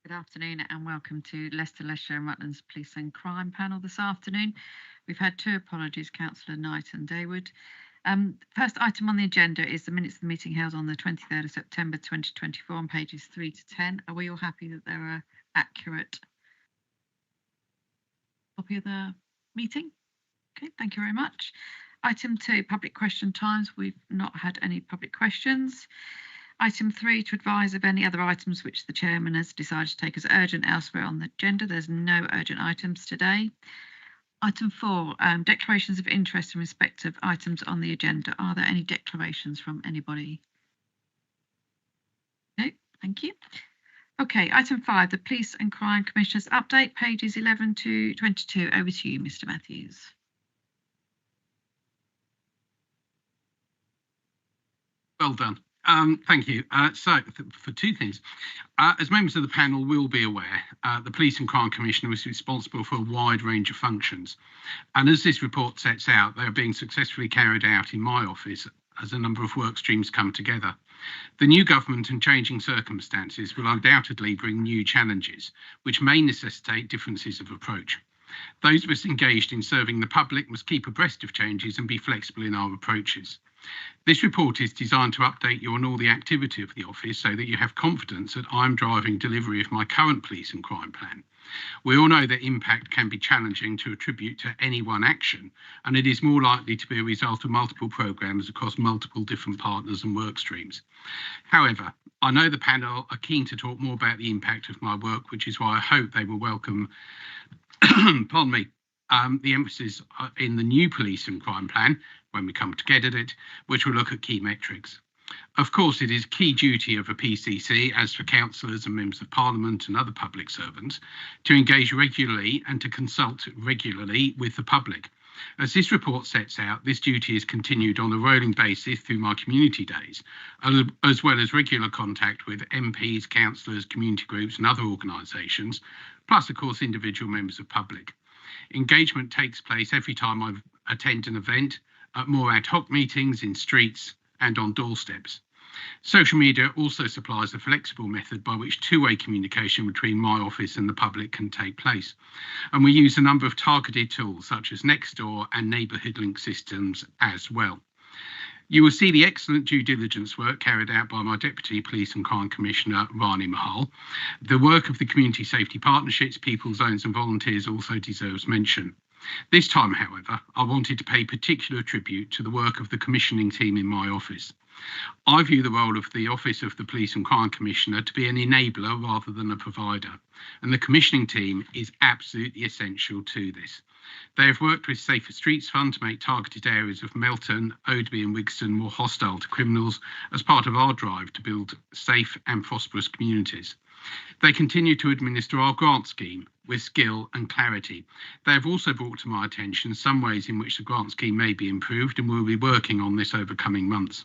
Good afternoon and welcome to Leicester, Leicestershire and Rutland's Police and Crime panel this afternoon. We've had two apologies, Councillor Knight and Daywood. First item on the agenda is the minutes of the meeting held on the 23rd of September 2024 on pages 3 to 10. Are we all happy that there are accurate copy of the meeting? Okay, thank you very much. Item 2, public question times. We've not had any public questions. Item 3, to advise of any other items which the chairman has decided to take as urgent elsewhere on the agenda. There's no urgent items today. Item 4, declarations of interest in respect of items on the agenda. Are there any declarations from anybody? No, thank you. Okay, item 5, the Police and Crime Commissioner's update, pages 11 to 22. Over to you, Mr. Matthews. Well done. Thank you. So, for two things, as members of the panel will be aware, the Police and Crime Commissioner is responsible for a wide range of functions. And as this report sets out, they are being successfully carried out in my office as a number of work streams come together. The new government and changing circumstances will undoubtedly bring new challenges, which may necessitate differences of approach. Those of us engaged in serving the public must keep abreast of changes and be flexible in our approaches. This report is designed to update you on all the activity of the office so that you have confidence that I'm driving delivery of my current police and crime plan. We all know that impact can be challenging to attribute to any one action, and it is more likely to be a result of multiple programmes across multiple different partners and work streams. However, I know the panel are keen to talk more about the impact of my work, which is why I hope they will welcome pardon me, the emphasis in the new police and crime plan when we come to get at it, which will look at key metrics. Of course, it is key duty of a PCC, as for councillors and members of parliament and other public servants, to engage regularly and to consult regularly with the public. As this report sets out, this duty is continued on a rolling basis through my community days, as well as regular contact with MPs, councillors, community groups and other organisations, plus of course individual members of public. Engagement takes place every time I attend an event, at more ad hoc meetings in streets and on doorsteps. Social media also supplies a flexible method by which two-way communication between my office and the public can take place. And we use a number of targeted tools such as Nextdoor and neighbourhood link systems as well. You will see the excellent due diligence work carried out by my Deputy Police and Crime Commissioner, Rani Mahal. The work of the Community Safety Partnerships, People Zones and Volunteers also deserves mention. This time, however, I wanted to pay particular tribute to the work of the commissioning team in my office. I view the role of the Office of the Police and Crime Commissioner to be an enabler rather than a provider, and the commissioning team is absolutely essential to this. They have worked with Safer Streets Fund to make targeted areas of Melton, Oadby and Wigston more hostile to criminals as part of our drive to build safe and prosperous communities. They continue to administer our grant scheme with skill and clarity. They have also brought to my attention some ways in which the grant scheme may be improved, and we'll be working on this over coming months.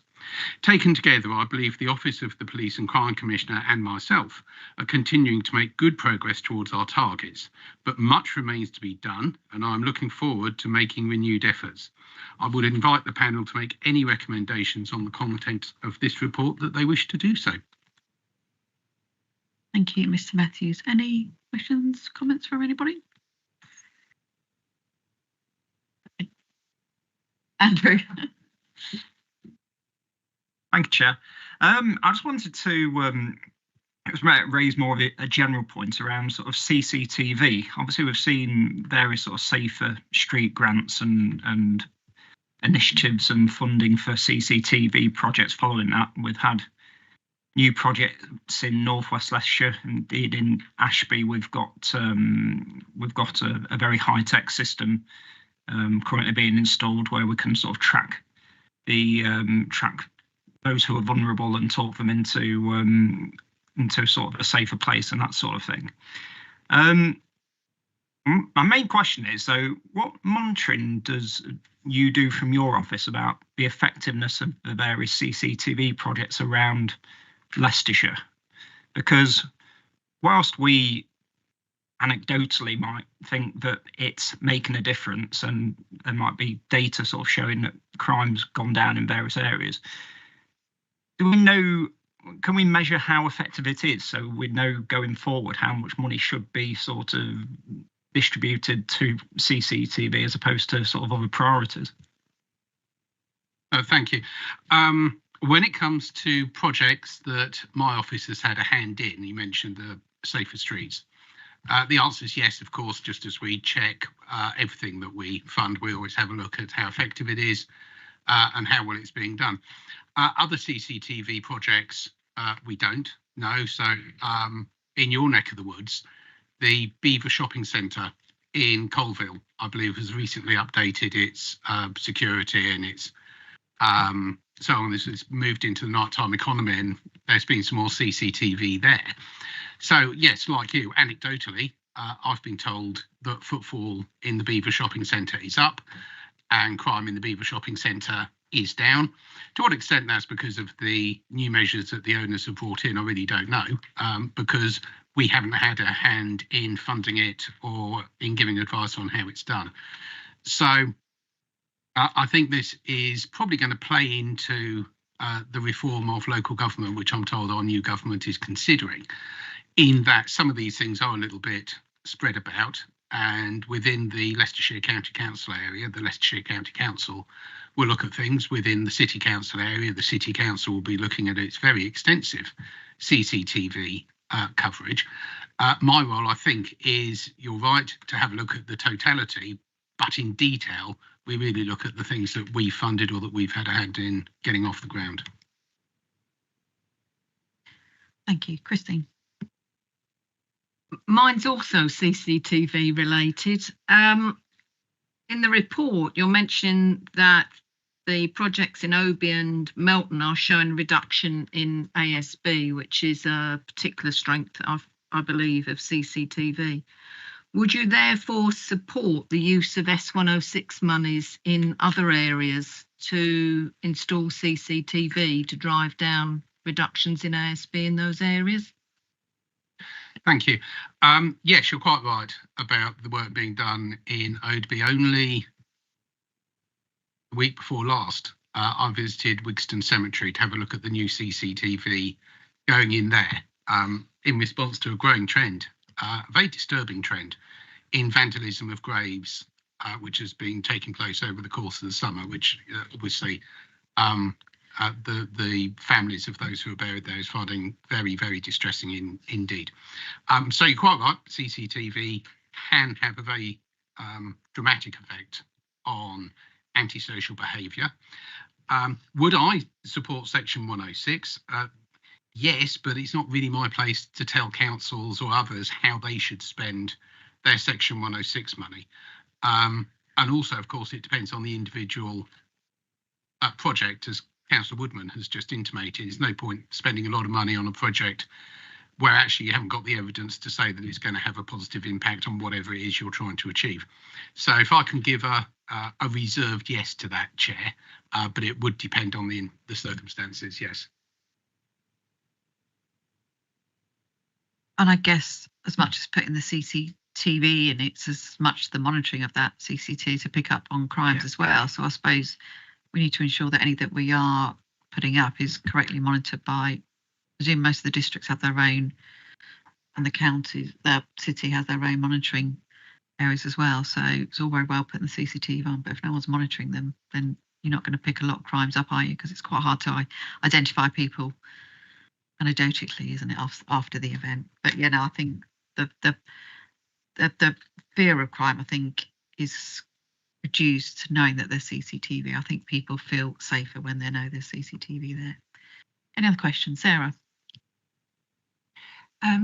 Taken together, I believe the Office of the Police and Crime Commissioner and myself are continuing to make good progress towards our targets, but much remains to be done, and I'm looking forward to making renewed efforts. I would invite the panel to make any recommendations on the content of this report that they wish to do so. Thank you, Mr. Matthews. Any questions, comments from anybody? Andrew. Thank you, Chair. I just wanted to raise more of a general point around sort of CCTV. Obviously, we've seen various sort of safer street grants and initiatives and funding for CCTV projects following that. We've had new projects in Northwest Leicestershire, indeed in Ashby. We've got a very high-tech system currently being installed where we can sort of track those who are vulnerable and talk them into sort of a safer place and that sort of thing. My main question is, though, what monitoring does you do from your office about the effectiveness of the various CCTV projects around Leicestershire? Because whilst we anecdotally might think that it's making a difference and there might be data sort of showing that crime's gone down in various areas, do we know can we measure how effective it is, so we know going forward how much money should be sort of distributed to CCTV as opposed to sort of other priorities? Thank you. When it comes to projects that my office has had a hand in, you mentioned the Safer Streets. The answer is yes, of course. Just as we check everything that we fund, we always have a look at how effective it is and how well it's being done. Other CCTV projects, we don't know. So in your neck of the woods, the Beaver Shopping Centre in Colville, I believe, has recently updated its security and its so on. This has moved into the nighttime economy, and there's been some more CCTV there. So yes, like you, anecdotally, I've been told that footfall in the Beaver Shopping Centre is up and crime in the Beaver Shopping Centre is down. To what extent that's because of the new measures that the owners have brought in, I really don't know, because we haven't had a hand in funding it or in giving advice on how it's done. So I think this is probably going to play into the reform of local government, which I'm told our new government is considering, in that some of these things are a little bit spread about. And within the Leicestershire County Council area, the Leicestershire County Council will look at things. Within the City Council area, the City Council will be looking at its very extensive CCTV coverage. My role, I think, is, you're right, to have a look at the totality, but in detail, we really look at the things that we funded or that we've had a hand in getting off the ground. Thank you. Christine. Mine's also CCTV related. In the report, you're mentioning that the projects in Oby and Melton are showing a reduction in ASB, which is a particular strength, I believe, of CCTV. Would you therefore support the use of S106 monies in other areas to install CCTV to drive down reductions in ASB in those areas? Thank you. Yes, you're quite right about the work being done in Oadby. Only the week before last, I visited Wigston Cemetery to have a look at the new CCTV going in there in response to a growing trend, a very disturbing trend in vandalism of graves, which has been taking place over the course of the summer, which obviously the families of those who are buried there is finding very, very distressing indeed. So you're quite right, CCTV can have a very dramatic effect on antisocial behaviour. Would I support Section 106? Yes, but it's not really my place to tell councils or others how they should spend their Section 106 money. And also, of course, it depends on the individual project, as Councillor Woodman has just intimated. There's no point spending a lot of money on a project where actually you haven't got the evidence to say that it's going to have a positive impact on whatever it is you're trying to achieve. So if I can give a reserved yes to that, Chair, but it would depend on the circumstances, yes. And I guess as much as putting the CCTV in, it's as much the monitoring of that CCTV to pick up on crimes as well. So I suppose we need to ensure that any that we are putting up is correctly monitored by, I presume most of the districts have their own, and the counties, their city has their own monitoring areas as well. So it's all very well putting the CCTV on, but if no one's monitoring them, then you're not going to pick a lot of crimes up, are you? Because it's quite hard to identify people anecdotally, isn't it, after the event? But yeah, no, I think the fear of crime, I think, is reduced knowing that there's CCTV. I think people feel safer when they know there's CCTV there. Any other questions, Sarah?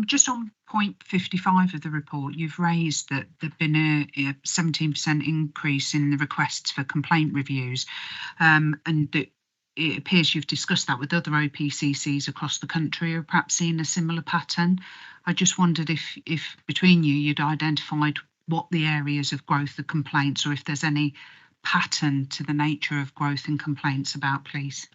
Just on point 55 of the report, you've raised that there've been a 17% increase in the requests for complaint reviews, and that it appears you've discussed that with other OPCCs across the country, or perhaps seen a similar pattern. I just wondered if between you you'd identified what the areas of growth of complaints, or if there's any pattern to the nature of growth in complaints about police.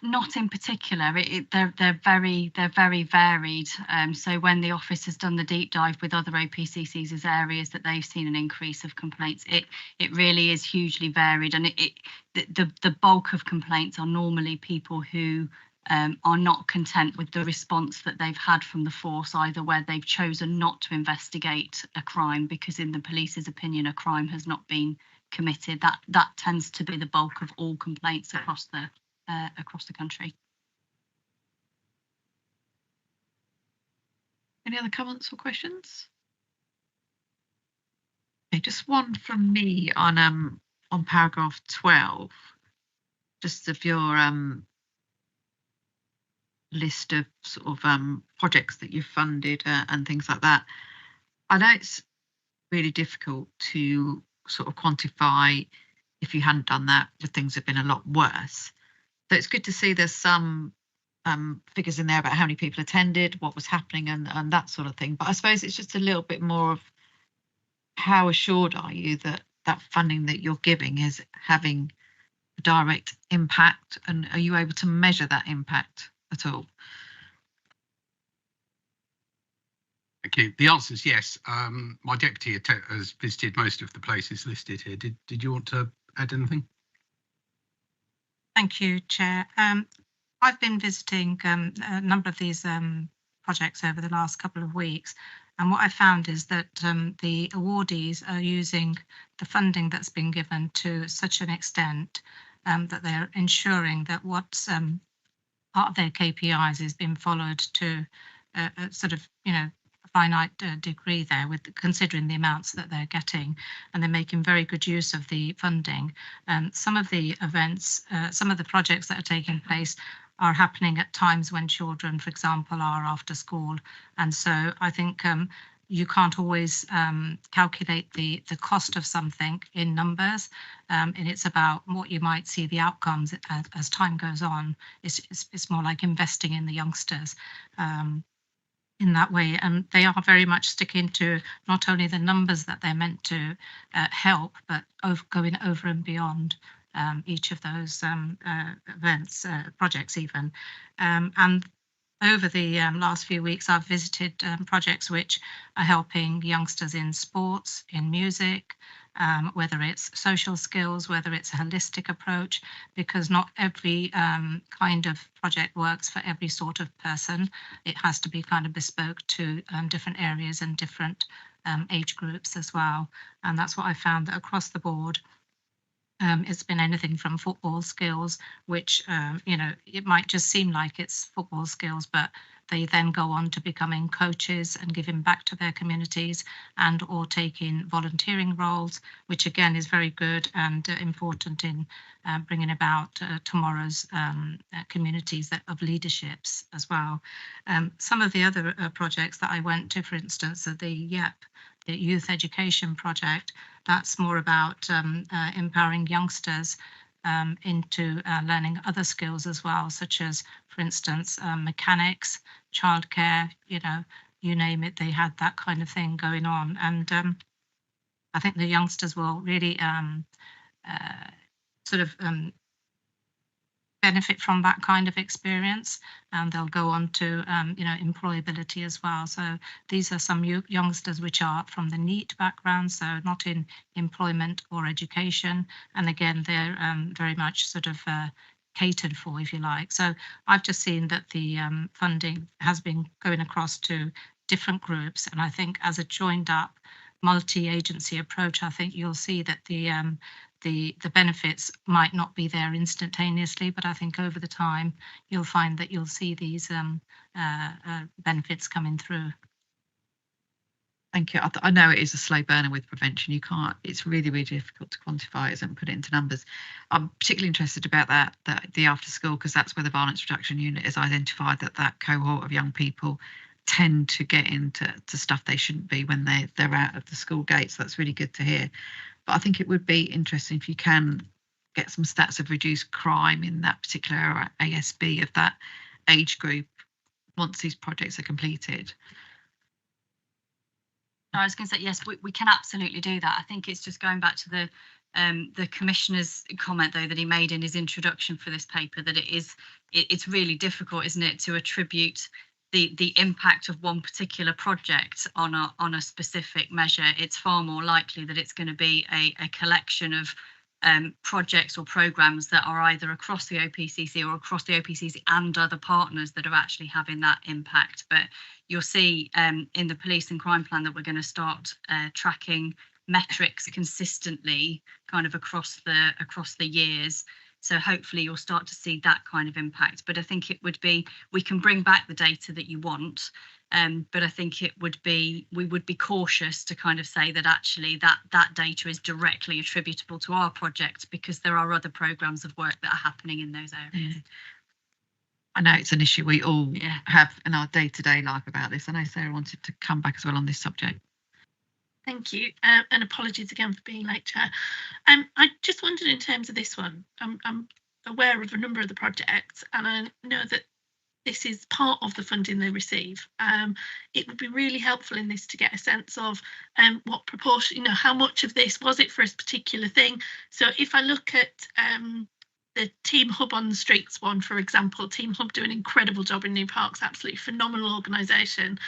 Not in particular. They're very varied. So when the office has done the deep dive with other OPCCs as areas that they've seen an increase of complaints, it really is hugely varied, and the bulk of complaints are normally people who are not content with the response that they've had from the force, either where they've chosen not to investigate a crime because in the police's opinion a crime has not been committed. That tends to be the bulk of all complaints across the country. Any other comments or questions? Okay, just one from me on paragraph 12, just of your list of sort of projects that you've funded and things like that. I know it's really difficult to sort of quantify if you hadn't done that, would things have been a lot worse. So it's good to see there's some figures in there about how many people attended, what was happening and that sort of thing. But I suppose it's just a little bit more of how assured are you that that funding that you're giving is having a direct impact, and are you able to measure that impact at all? Thank you. The answer is yes. My deputy has visited most of the places listed here. Did you want to add anything? Thank you, Chair. I've been visiting a number of these projects over the last couple of weeks, and what I found is that the awardees are using the funding that's been given to such an extent that they're ensuring that what's part of their KPIs is being followed to a sort of, finite degree there, with considering the amounts that they're getting, and they're making very good use of the funding. Some of the events, some of the projects that are taking place are happening at times when children, for example, are after school, and so I think you can't always calculate the cost of something in numbers, and it's about what you might see the outcomes as time goes on. It's more like investing in the youngsters in that way, and they are very much sticking to not only the numbers that they're meant to help, but going over and beyond each of those events, projects even. And over the last few weeks, I've visited projects which are helping youngsters in sports, in music, whether it's social skills, whether it's a holistic approach, because not every kind of project works for every sort of person. It has to be kind of bespoke to different areas and different age groups as well. And that's what I found, that across the board, it's been anything from football skills, which, it might just seem like it's football skills, but they then go on to becoming coaches and giving back to their communities, and or taking volunteering roles, which again is very good and important in bringing about tomorrow's communities of leaderships as well. Some of the other projects that I went to, for instance, are the YEP, the Youth Education Project. That's more about empowering youngsters into learning other skills as well, such as, for instance, mechanics, childcare, you name it, they had that kind of thing going on. And I think the youngsters will really benefit from that kind of experience, and they'll go on to employability as well. So these are some youngsters which are from the NEET background, so not in employment or education, and again they're very much sort of catered for, if you like. So I've just seen that the funding has been going across to different groups, and I think as a joined up multi-agency approach, I think you'll see that the benefits might not be there instantaneously, but I think over the time you'll find that you'll see these benefits coming through. Thank you. I know it is a slow burner with prevention. You can't, it's really, really difficult to quantify it and put it into numbers. I'm particularly interested about that the after school, because that's where the violence reduction unit has identified that cohort of young people tend to get into stuff they shouldn't be when they're out of the school gates. That's really good to hear. But I think it would be interesting if you can get some stats of reduced crime in that particular ASB of that age group once these projects are completed. I was going to say, yes, we can absolutely do that. I think it's just going back to The Commissioner's comment, though, that he made in his introduction for this paper, that it's really difficult, isn't it, to attribute the impact of one particular project on a specific measure. It's far more likely that it's going to be a collection of projects or programmes that are either across the OPCC or across the OPCC and other partners that are actually having that impact. But you'll see in the police and crime plan that we're going to start tracking metrics consistently kind of across the years. So hopefully you'll start to see that kind of impact. But I think it would be, we can bring back the data that you want, but I think we would be cautious to kind of say that actually that data is directly attributable to our project, because there are other programmes of work that are happening in those areas. I know it's an issue we all have in our day-to-day life about this. I know Sarah wanted to come back as well on this subject. Thank you, and apologies again for being late, Chair. I just wondered, in terms of this one, I'm aware of a number of the projects, and I know that this is part of the funding they receive. It would be really helpful in this to get a sense of what proportion, how much of this was it for a particular thing. So if I look at the Team Hub on the Streets one, for example, Team Hub do an incredible job in New Parks, absolutely phenomenal organisation.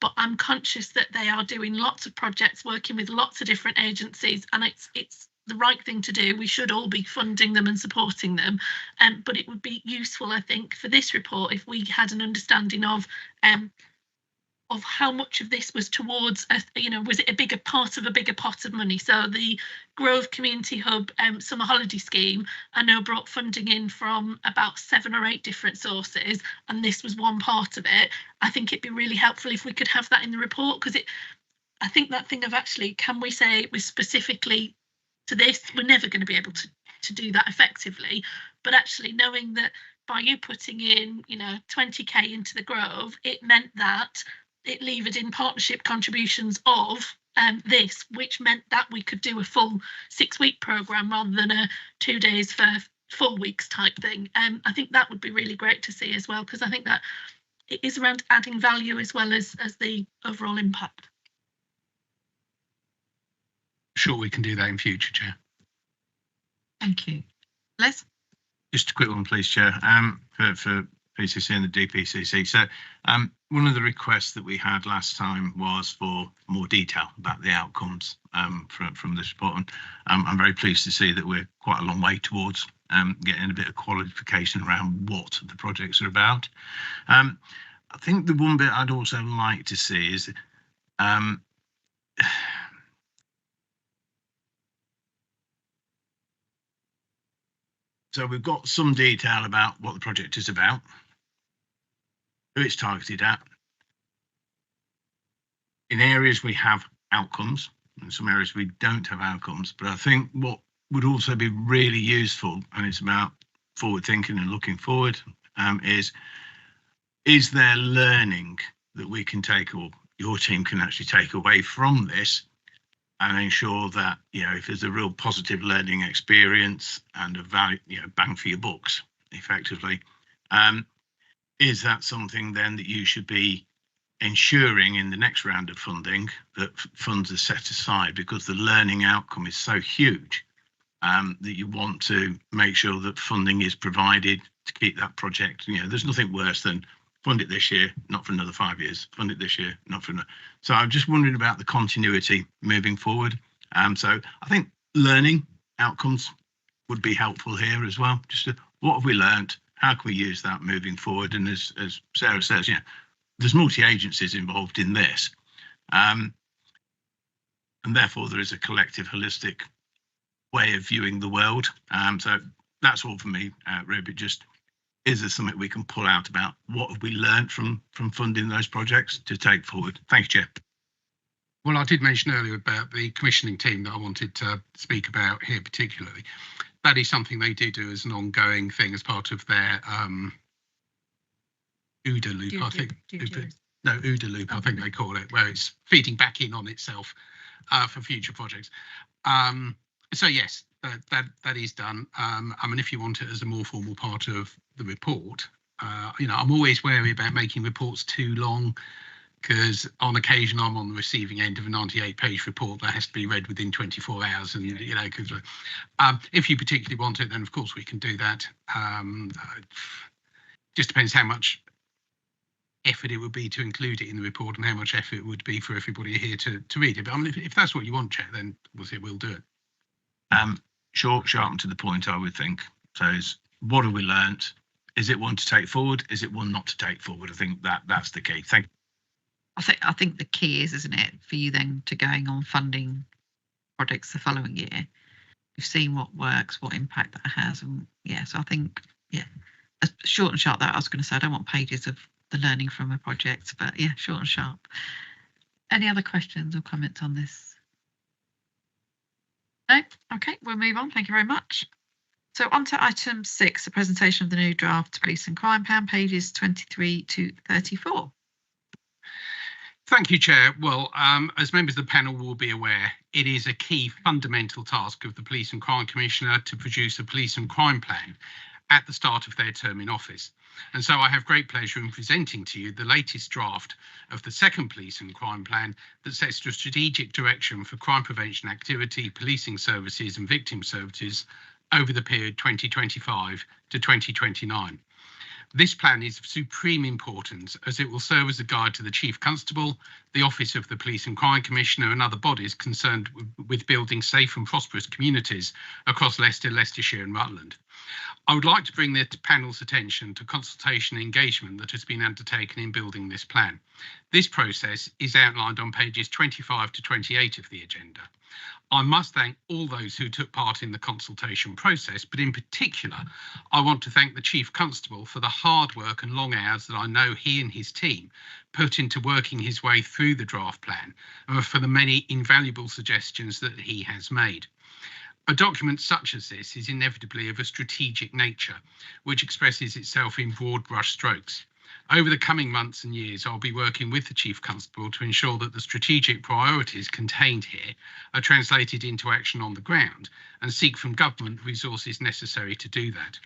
But I'm conscious that they are doing lots of projects, working with lots of different agencies, and it's the right thing to do. We should all be funding them and supporting them. But it would be useful, I think, for this report if we had an understanding of how much of this was towards, was it a bigger part of a bigger pot of money? So the Grove Community Hub summer holiday scheme, I know, brought funding in from about 7 or 8 different sources, and this was one part of it. I think it'd be really helpful if we could have that in the report, because I think that thing of actually, can we say it was specifically to this? We're never going to be able to do that effectively, but actually knowing that by you putting in 20k into the Grove, it meant that it levered in partnership contributions of this, which meant that we could do a full 6-week programme rather than a 2 days for 4 weeks type thing. I think that would be really great to see as well, because I think that it is around adding value as well as the overall impact. Sure, we can do that in future, Chair. Thank you. Les? Just a quick one, please, Chair, for PCC and the DPCC. So one of the requests that we had last time was for more detail about the outcomes from this report. And I'm very pleased to see that we're quite a long way towards getting a bit of qualification around what the projects are about. I think the one bit I'd also like to see is so we've got some detail about what the project is about, who it's targeted at. In areas we have outcomes, in some areas we don't have outcomes, but I think what would also be really useful, and it's about forward thinking and looking forward, is there learning that we can take, or your team can actually take away from this, and ensure that, if there's a real positive learning experience and a value, bang for your bucks, effectively, is that something then that you should be ensuring in the next round of funding that funds are set aside, because the learning outcome is so huge that you want to make sure that funding is provided to keep that project. There's nothing worse than fund it this year, not for another 5 years, fund it this year, not for another. So I'm just wondering about the continuity moving forward. So I think learning outcomes would be helpful here as well. Just what have we learned? How can we use that moving forward? And as Sarah says, there's multi-agencies involved in this. And therefore there is a collective holistic way of viewing the world. So that's all for me, Ruby. Just, is there something we can pull out about what have we learned from funding those projects to take forward? Thank you, Chair. Well, I did mention earlier about the commissioning team that I wanted to speak about here particularly. That is something they do as an ongoing thing as part of their OODA loop, I think. No, OODA loop, I think they call it, where it's feeding back in on itself for future projects. So yes, that is done. I mean, if you want it as a more formal part of the report, I'm always wary about making reports too long, because on occasion I'm on the receiving end of a 98-page report that has to be read within 24 hours, and you know, because if you particularly want it, then of course we can do that. Just depends how much effort it would be to include it in the report and how much effort it would be for everybody here to read it. But I mean, if that's what you want, Chair, then we'll do it. Short, sharp, and to the point, I would think. So is, what have we learnt? Is it one to take forward? Is it one not to take forward? I think that's the key. Thank you. I think the key is, isn't it, for you then to going on funding projects the following year. You've seen what works, what impact that has, and yeah. So I think, yeah, short and sharp. That I was going to say, I don't want pages of the learning from a project, but yeah, short and sharp. Any other questions or comments on this? No? Okay, we'll move on. Thank you very much. So on to item 6, the presentation of the new draft police and crime plan, pages 23 to 34. Thank you, Chair. Well, as members of the panel will be aware, it is a key fundamental task of the Police and Crime Commissioner to produce a police and crime plan at the start of their term in office. And so I have great pleasure in presenting to you the latest draft of the second police and crime plan that sets the strategic direction for crime prevention activity, policing services and victim services over the period 2025 to 2029. This plan is of supreme importance as it will serve as a guide to the Chief Constable, the Office of the Police and Crime Commissioner and other bodies concerned with building safe and prosperous communities across Leicester, Leicestershire and Rutland. I would like to bring the panel's attention to consultation and engagement that has been undertaken in building this plan. This process is outlined on pages 25 to 28 of the agenda. I must thank all those who took part in the consultation process, but in particular, I want to thank the Chief Constable for the hard work and long hours that I know he and his team put into working his way through the draft plan, and for the many invaluable suggestions that he has made. A document such as this is inevitably of a strategic nature, which expresses itself in broad brush strokes. Over the coming months and years, I'll be working with the Chief Constable to ensure that the strategic priorities contained here are translated into action on the ground and seek from government the resources necessary to do that.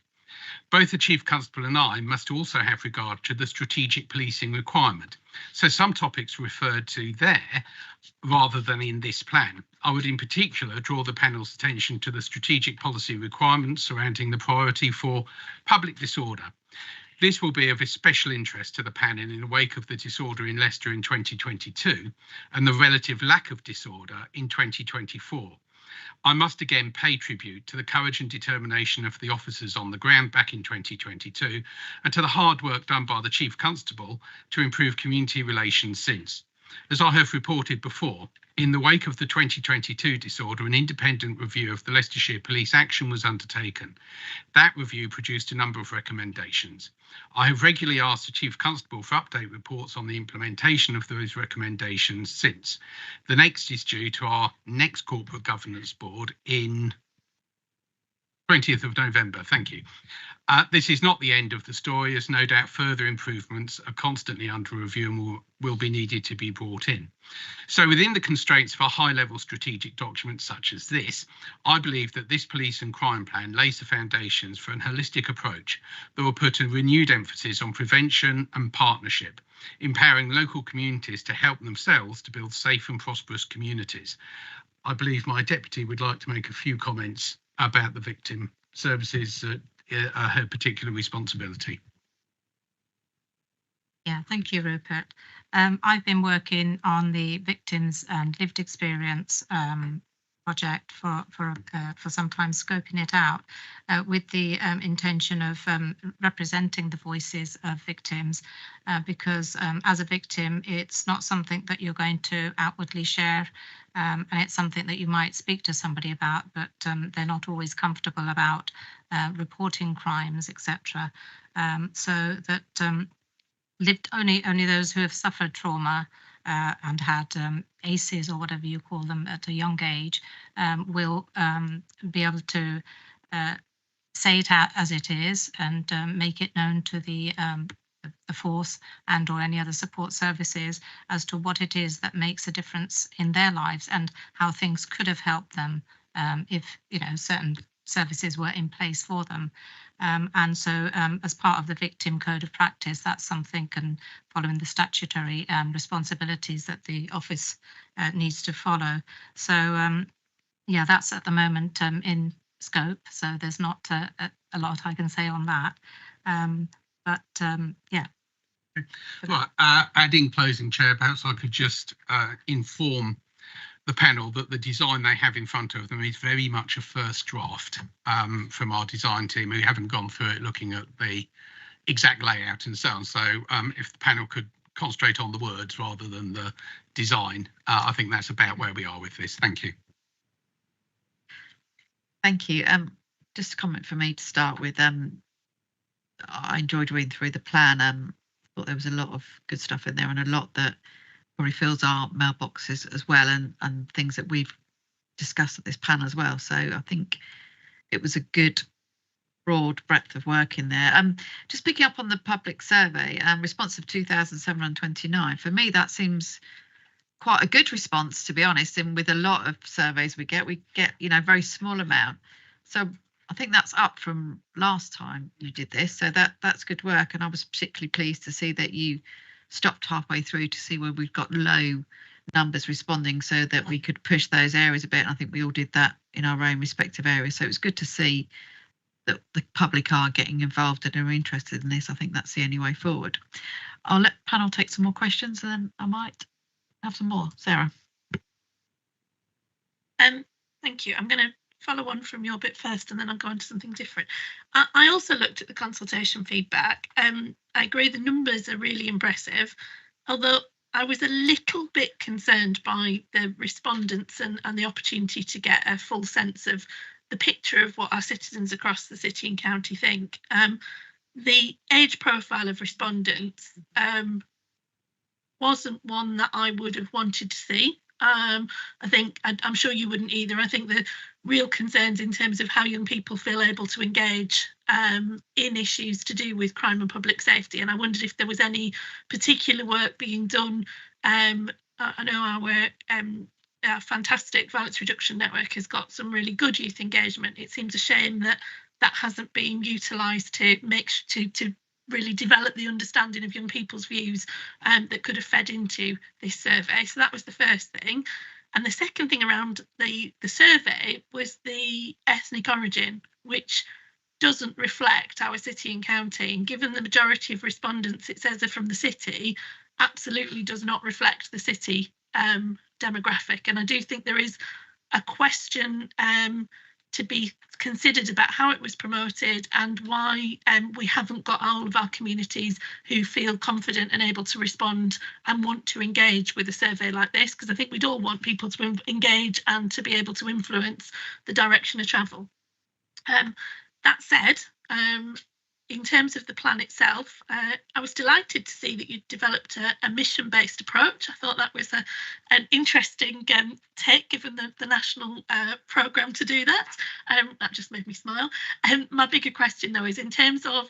Both the Chief Constable and I must also have regard to the strategic policing requirement. So some topics referred to there rather than in this plan. I would in particular draw the panel's attention to the strategic policy requirements surrounding the priority for public disorder. This will be of special interest to the panel in the wake of the disorder in Leicester in 2022 and the relative lack of disorder in 2024. I must again pay tribute to the courage and determination of the officers on the ground back in 2022 and to the hard work done by the Chief Constable to improve community relations since. As I have reported before, in the wake of the 2022 disorder, an independent review of the Leicestershire police action was undertaken. That review produced a number of recommendations. I have regularly asked the Chief Constable for update reports on the implementation of those recommendations since. The next is due to our next Corporate Governance Board in 20th of November. Thank you. This is not the end of the story, as no doubt further improvements are constantly under review and will be needed to be brought in. So within the constraints of a high-level strategic document such as this, I believe that this police and crime plan lays the foundations for an holistic approach that will put a renewed emphasis on prevention and partnership, empowering local communities to help themselves to build safe and prosperous communities. I believe my deputy would like to make a few comments about the victim services that are her particular responsibility. Yeah, thank you, Rupert. I've been working on the victims and lived experience project for some time, scoping it out with the intention of representing the voices of victims, because as a victim, it's not something that you're going to outwardly share, and it's something that you might speak to somebody about, but they're not always comfortable about reporting crimes, etc. So that only those who have suffered trauma and had ACEs or whatever you call them at a young age will be able to say it out as it is and make it known to the force and or any other support services as to what it is that makes a difference in their lives and how things could have helped them if certain services were in place for them. And so as part of the Victim Code of Practice, that's something, and following the statutory responsibilities that the office needs to follow. So yeah, that's at the moment in scope. So there's not a lot I can say on that. Yeah. Right, adding closing, Chair, perhaps I could just inform the panel that the design they have in front of them is very much a first draft from our design team. We haven't gone through it looking at the exact layout and so on. So if the panel could concentrate on the words rather than the design, I think that's about where we are with this. Thank you. Thank you. Just a comment for me to start with. I enjoyed reading through the plan. Thought there was a lot of good stuff in there, and a lot that probably fills our mailboxes as well, and things that we've discussed at this panel as well. So I think it was a good broad breadth of work in there. Just picking up on the public survey, response of 2,729. For me, that seems quite a good response, to be honest. And with a lot of surveys we get very small amount. So I think that's up from last time you did this. So that's good work. And I was particularly pleased to see that you stopped halfway through to see where we've got low numbers responding, so that we could push those areas a bit. And I think we all did that in our own respective areas. So it's good to see that the public are getting involved and are interested in this. I think that's the only way forward. I'll let the panel take some more questions, and then I might have some more. Sarah. Thank you. I'm going to follow on from your bit first, and then I'll go on to something different. I also looked at the consultation feedback. I agree the numbers are really impressive, although I was a little bit concerned by the respondents and the opportunity to get a full sense of the picture of what our citizens across the city and county think. The age profile of respondents wasn't one that I would have wanted to see. I think, I'm sure you wouldn't either. I think the real concerns in terms of how young people feel able to engage in issues to do with crime and public safety. And I wondered if there was any particular work being done. I know our fantastic violence reduction network has got some really good youth engagement. It seems a shame that that hasn't been utilised to make to really develop the understanding of young people's views that could have fed into this survey. So that was the first thing. And the second thing around the survey was the ethnic origin, which doesn't reflect our city and county. And given the majority of respondents, it says, are from the city, absolutely does not reflect the city demographic. And I do think there is a question to be considered about how it was promoted and why we haven't got all of our communities who feel confident and able to respond and want to engage with a survey like this, because I think we'd all want people to engage and to be able to influence the direction of travel. That said, in terms of the plan itself, I was delighted to see that you developed a mission-based approach. I thought that was an interesting take, given the national programme to do that. That just made me smile. My bigger question, though, is in terms of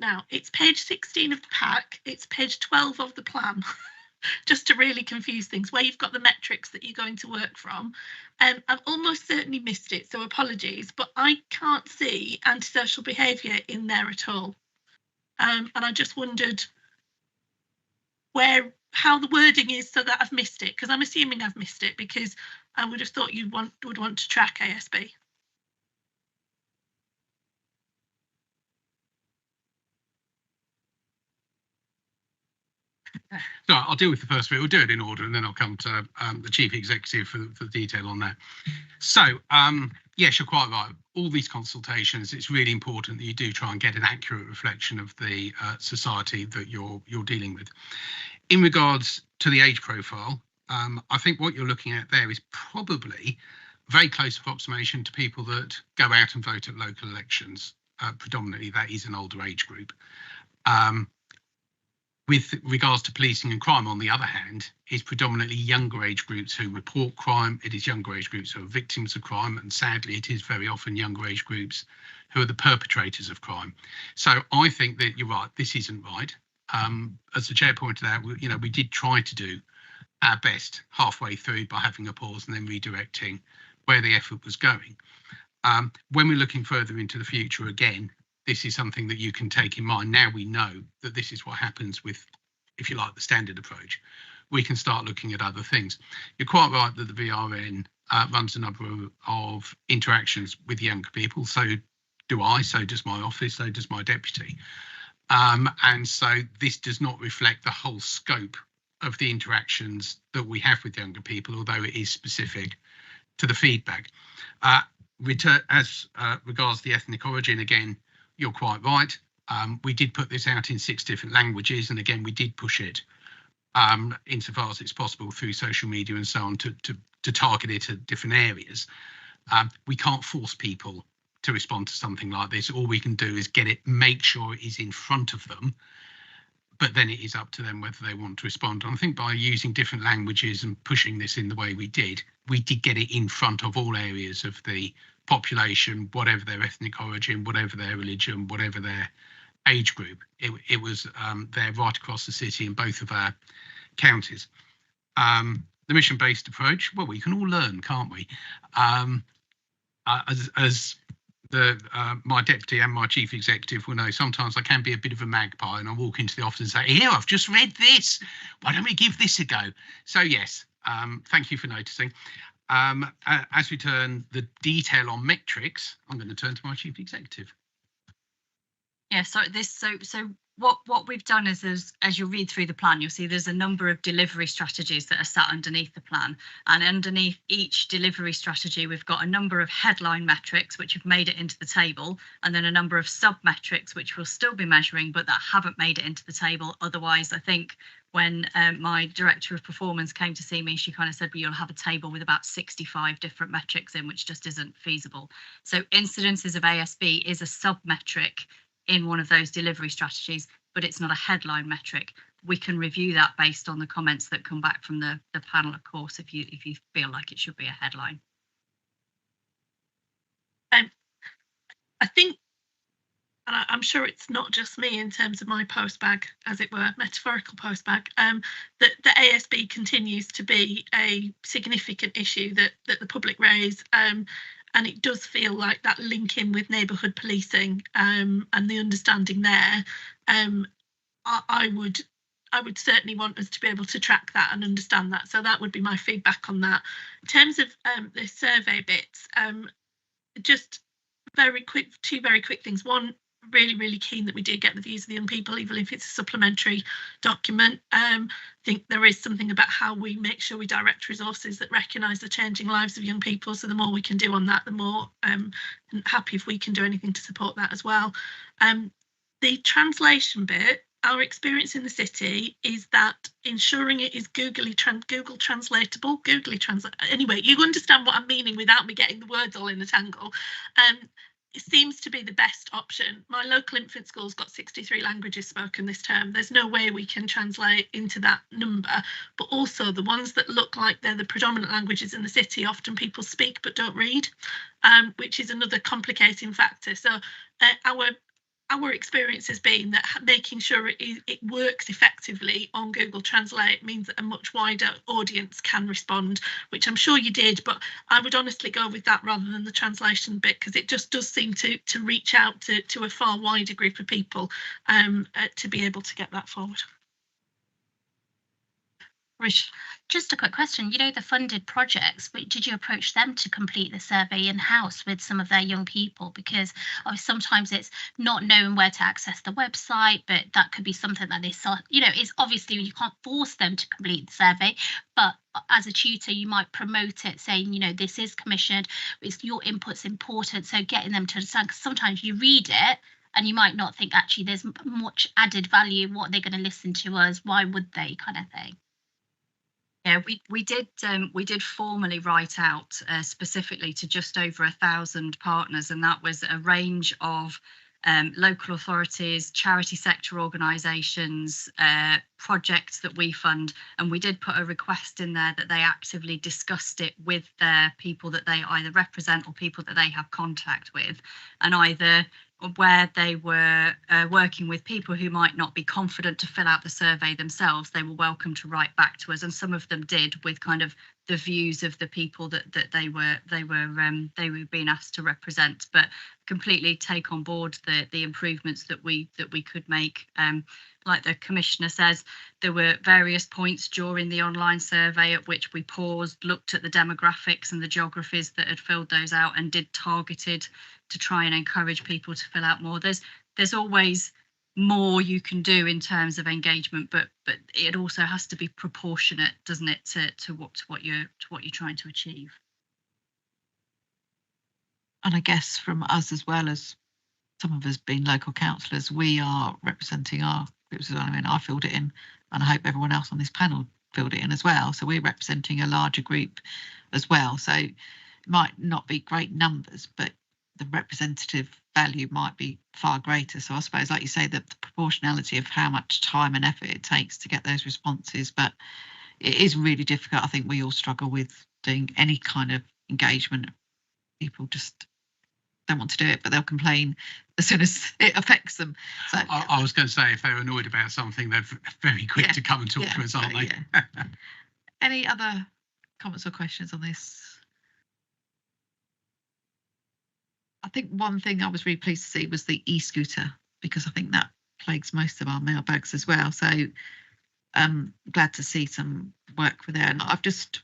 now, it's page 16 of the pack, it's page 12 of the plan. Just to really confuse things, where you've got the metrics that you're going to work from. I've almost certainly missed it, so apologies, but I can't see antisocial behaviour in there at all. And I just wondered how the wording is so that I've missed it, because I'm assuming I've missed it, because I would have thought you would want to track ASB. So I'll deal with the first bit. We'll do it in order, and then I'll come to the chief executive for the detail on that. So yes, you're quite right. All these consultations, it's really important that you do try and get an accurate reflection of the society that you're dealing with. In regards to the age profile, I think what you're looking at there is probably very close approximation to people that go out and vote at local elections. Predominantly, that is an older age group. With regards to policing and crime, on the other hand, is predominantly younger age groups who report crime. It is younger age groups who are victims of crime, and sadly, it is very often younger age groups who are the perpetrators of crime. So I think that you're right. This isn't right. As the chair pointed out, we did try to do our best halfway through by having a pause and then redirecting where the effort was going. When we're looking further into the future, again, this is something that you can take in mind. Now we know that this is what happens with, if you like, the standard approach. We can start looking at other things. You're quite right that the VRN runs a number of interactions with younger people. So do I, so does my office, so does my deputy. And so this does not reflect the whole scope of the interactions that we have with younger people, although it is specific to the feedback. As regards the ethnic origin, again, you're quite right. We did put this out in 6 different languages, and again, we did push it insofar as it's possible through social media and so on to target it at different areas. We can't force people to respond to something like this. All we can do is make sure it is in front of them, but then it is up to them whether they want to respond. And I think by using different languages and pushing this in the way we did get it in front of all areas of the population, whatever their ethnic origin, whatever their religion, whatever their age group. It was there right across the city in both of our counties. The mission-based approach, well, we can all learn, can't we? As my deputy and my chief executive will know, sometimes I can be a bit of a magpie, and I walk into the office and say, here, I've just read this. Why don't we give this a go? So yes, thank you for noticing. As we turn the detail on metrics, I'm going to turn to my chief executive. Yeah, so what we've done is, as you read through the plan, you'll see there's a number of delivery strategies that are sat underneath the plan, and underneath each delivery strategy we've got a number of headline metrics which have made it into the table, and then a number of sub metrics which we'll still be measuring but that haven't made it into the table. Otherwise, I think when my director of performance came to see me, she kind of said, well, you'll have a table with about 65 different metrics in, which just isn't feasible. So incidences of ASB is a sub metric in one of those delivery strategies, but it's not a headline metric. We can review that based on the comments that come back from the panel, of course, if you feel like it should be a headline. I think, and I'm sure it's not just me in terms of my post bag, as it were, metaphorical post bag, that the ASB continues to be a significant issue that the public raise. And it does feel like that link in with neighbourhood policing and the understanding there. I would certainly want us to be able to track that and understand that. So that would be my feedback on that. In terms of the survey bits, just two very quick things. One, really keen that we do get the views of the young people, even if it's a supplementary document. I think there is something about how we make sure we direct resources that recognise the changing lives of young people. So the more we can do on that, the more I'm happy if we can do anything to support that as well. The translation bit, our experience in the city is that ensuring it is Google translatable, anyway, you understand what I'm meaning without me getting the words all in a tangle. It seems to be the best option. My local infant school's got 63 languages spoken this term. There's no way we can translate into that number, but also the ones that look like they're the predominant languages in the city, often people speak but don't read, which is another complicating factor. So our experience has been that making sure it works effectively on Google Translate means that a much wider audience can respond, which I'm sure you did, but I would honestly go with that rather than the translation bit, because it just does seem to reach out to a far wider group of people to be able to get that forward. Rish. Just a quick question. You know, the funded projects, did you approach them to complete the survey in-house with some of their young people? Because sometimes it's not knowing where to access the website, but that could be something that they saw. You know, it's obviously you can't force them to complete the survey, but as a tutor, you might promote it, saying, you know, this is commissioned, your input's important. So getting them to understand, because sometimes you read it and you might not think, actually, there's much added value. What are they going to listen to us? Why would they, kind of thing? Yeah, we did formally write out specifically to just over 1,000 partners, and that was a range of local authorities, charity sector organisations, projects that we fund, and we did put a request in there that they actively discussed it with their people that they either represent or people that they have contact with, and either where they were working with people who might not be confident to fill out the survey themselves, they were welcome to write back to us, and some of them did, with kind of the views of the people that they were being asked to represent. But completely take on board the improvements that we could make. Like the Commissioner says, there were various points during the online survey at which we paused, looked at the demographics and the geographies that had filled those out, and did targeted to try and encourage people to fill out more. There's always more you can do in terms of engagement, but it also has to be proportionate, doesn't it, to what you're trying to achieve. And I guess from us, as well as some of us being local councillors, we are representing our groups as well. I mean, I filled it in, and I hope everyone else on this panel filled it in as well. So we're representing a larger group as well. So it might not be great numbers, but the representative value might be far greater. So I suppose, like you say, the proportionality of how much time and effort it takes to get those responses, but it is really difficult. I think we all struggle with doing any kind of engagement. People just don't want to do it, but they'll complain as soon as it affects them. So I was going to say, if they're annoyed about something, they're very quick to come and talk to us, aren't they? Yeah. Any other comments or questions on this? I think one thing I was really pleased to see was the e-scooter, because I think that plagues most of our mailbags as well. So I'm glad to see some work with there. And I've just